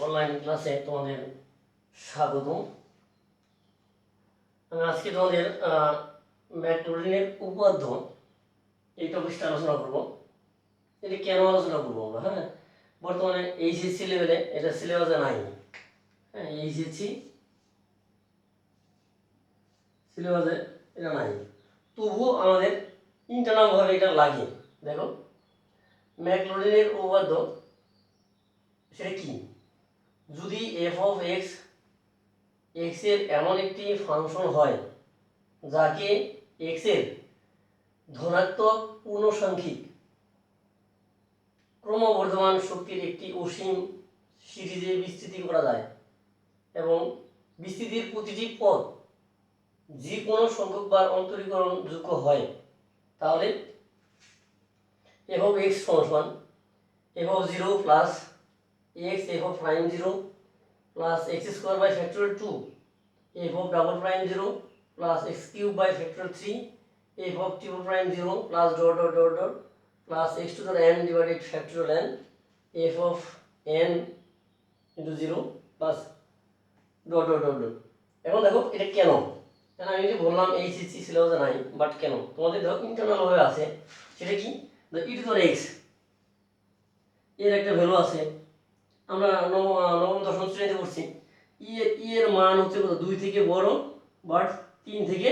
Online ক্লাসে তোমাদের স্বাগত। আমি আজকে তোমাদের ম্যাকলরিনের উপপাদ্য এই টপিকটা আলোচনা করব। এটা কেন আলোচনা করবো আমরা? হ্যাঁ, বর্তমানে এইচএসসি লেভেলে এটা সিলেবাসে নাই। হ্যাঁ, এইচএসসি সিলেবাসে এটা নাই, তবুও আমাদের ইন্টারনালভাবে এটা লাগে। দেখো, ম্যাকলরিনের উপপাদ্য সেটা কি? যদি এফ অফ এক্স এক্স এর এমন একটি ফাংশন হয় যাকে এক্স এর ধনাত্মক পূর্ণসাংখ্যিক ক্রমবর্ধমান শক্তির একটি অসীম সিরিজে বিস্তৃতি করা যায় এবং বিস্তৃতির প্রতিটি পদ যে কোনো সংখ্যকবার অন্তরীকরণযোগ্য হয়, তাহলে এফ অফ এক্স সমান f of 0 plus x f of prime 0 plus x square by factorial 2 f of double prime 0 plus x cube by factorial 3 f of triple prime 0 plus dot dot dot dot plus x to the n divided factorial n f of n into 0 plus dot dot dot dot. এখন দেখো এটা কেন? কারণ আমি যে বললাম HSC সিলেবাসে নাই, বাট কেন তোমাদের দেখো ইন্টারনাল ভাবে আছে। সেটা কি? ই টু দ্য এক্স এর একটা ভ্যালু আছে, আমরা নবম দশম শ্রেণীতে পড়ছি। ই এর মান হচ্ছে কত? 2 থেকে বড় বাট 3 থেকে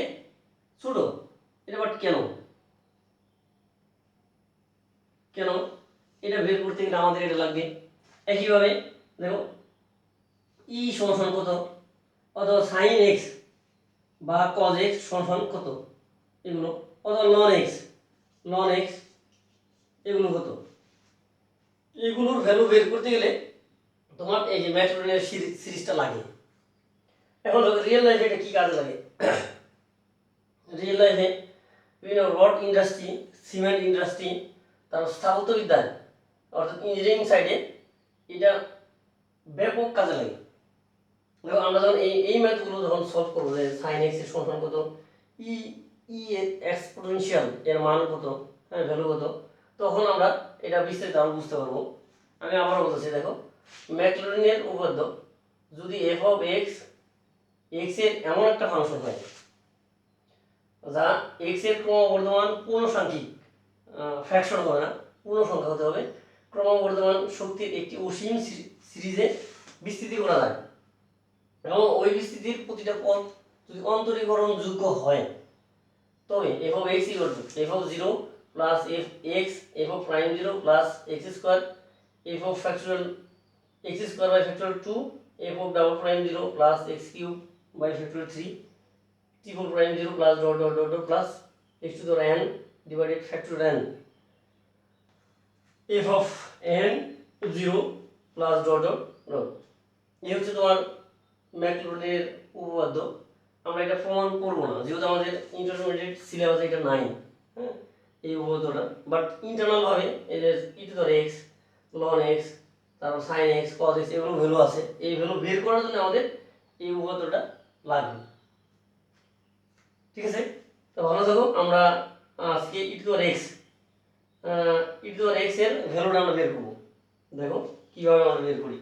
ছোট। এটা বাট কেন কেন এটা বের করতে গেলে আমাদের এটা লাগবে। একইভাবে দেখো, ই সমান কত, অথবা সাইন এক্স বা কজ এক্স সমান কত, এগুলো, অথবা লন এক্স এগুলো কত, এগুলোর ভ্যালু বের করতে গেলে তোমার এই যে ম্যাকলরিনের সিরিজটা লাগে। এখন রিয়েল লাইফে এটা কি কাজে লাগে? রিয়েল লাইফে বিভিন্ন রড ইন্ডাস্ট্রি, সিমেন্ট ইন্ডাস্ট্রি, তারপর স্থাপত্যবিদ্যায় অর্থাৎ ইঞ্জিনিয়ারিং সাইডে এটা ব্যাপক কাজে লাগে। দেখো, আমরা যখন এই ম্যাথগুলো যখন সলভ করবো, যে সাইন এক্স এর সমান কত, ই ই এক্সপোনেনশিয়াল এর মান কত, হ্যাঁ ভ্যালু কত, তখন আমরা এটা বিস্তারিত আরো বুঝতে পারবো। আমি আবারও বলতেছি, দেখো, ম্যাকলরিনের উপপাদ্য যদি এফ অফ এক্স এক্স এর এমন একটা ফাংশন হয় যা এক্স এর ক্রমবর্ধমান পূর্ণসাংখ্যিক, ফ্র্যাকশন হবে না, পূর্ণ সংখ্যা হতে হবে, ক্রমবর্ধমান শক্তির একটি অসীম সিরিজে বিস্তৃতি করা যায় এবং ওই বিস্তৃতির প্রতিটা পদ যদি অন্তরীকরণযোগ্য হয়, তবে f of x equal to f of 0 plus f x f of prime 0 plus x square f of factorial x square by factorial 2 f of double prime 0 plus x cube by factorial 3 triple prime 0 plus dot dot dot dot plus x to the n divided factorial n f of n 0 plus dot dot dot। এই হচ্ছে তোমার ম্যাকলরিনের উপপাদ্য। আমরা এটা প্রমাণ করবো না, যেহেতু আমাদের ইন্টারমিডিয়েট সিলেবাসে এটা নাই, হ্যাঁ, এই উপপাদ্যটা। বাট ইন্টারনাল ভাবে এই যে e to the x, ln x, তারপর সাইন এক্স, কজ এক্স, এগুলো ভ্যালু আছে। এই ভ্যালু বের করার জন্য আমাদের এই উপপাদ্যটা লাগবে। ঠিক আছে, তো ভালো থাকো। আমরা আজকে ই টু দ্য এক্স এর ভ্যালুটা আমরা বের করবো। দেখো কিভাবে আমরা বের করি।